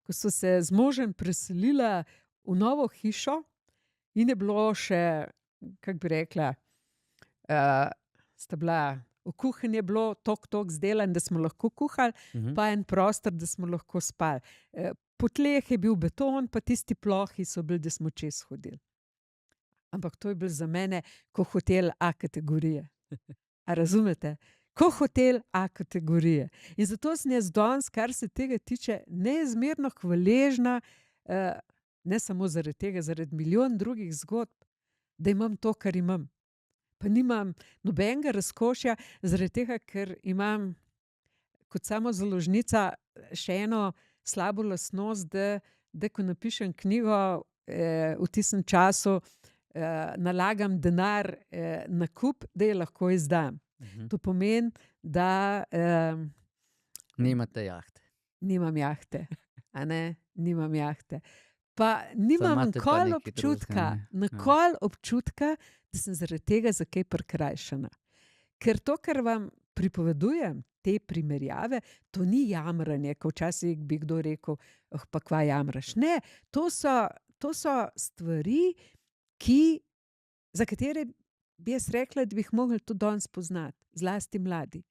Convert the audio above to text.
ko so se z možem preselila v novo hišo in je bilo še, kako bi rekla, sta bila v kuhinji je bilo toliko zdelan, da smo lahko kuhali, pa en prostor, da smo lahko spali. Po tleh je bil beton, pa tisti plohi so bili, da smo čez hodili. Ampak to je bil za mene kot hotel A kategorije. A razumete? Kot hotel A kategorije. In zato sem jaz danes, kar se tega tiče, neizmerno hvaležna, ne samo zaradi tega, zaradi milijon drugih zgodb, da imam to, kar imam. Pa nimam nobenega razkošja, zaradi tega, ker imam kot samozaložnica še eno slabo lastnost, da ko napišem knjigo, v tistem času nalagam denar na kup, da jo lahko izdam. To pomeni, da Nimate jahte. nimam jahte, a ne, nimam jahte. Pa nimam imate pa nikoli nekaj drugega, občutka, ne. nikoli občutka, da sem zaradi tega za kaj prikrajšana. Ker to, kar vam pripovedujem, te primerjave, to ni jamranje, ko včasih bi kdo rekel, pa kva jamraš. Ne, to so stvari, za katere bi jaz rekla, da bi jih mogli tudi danes poznati, zlasti mladi.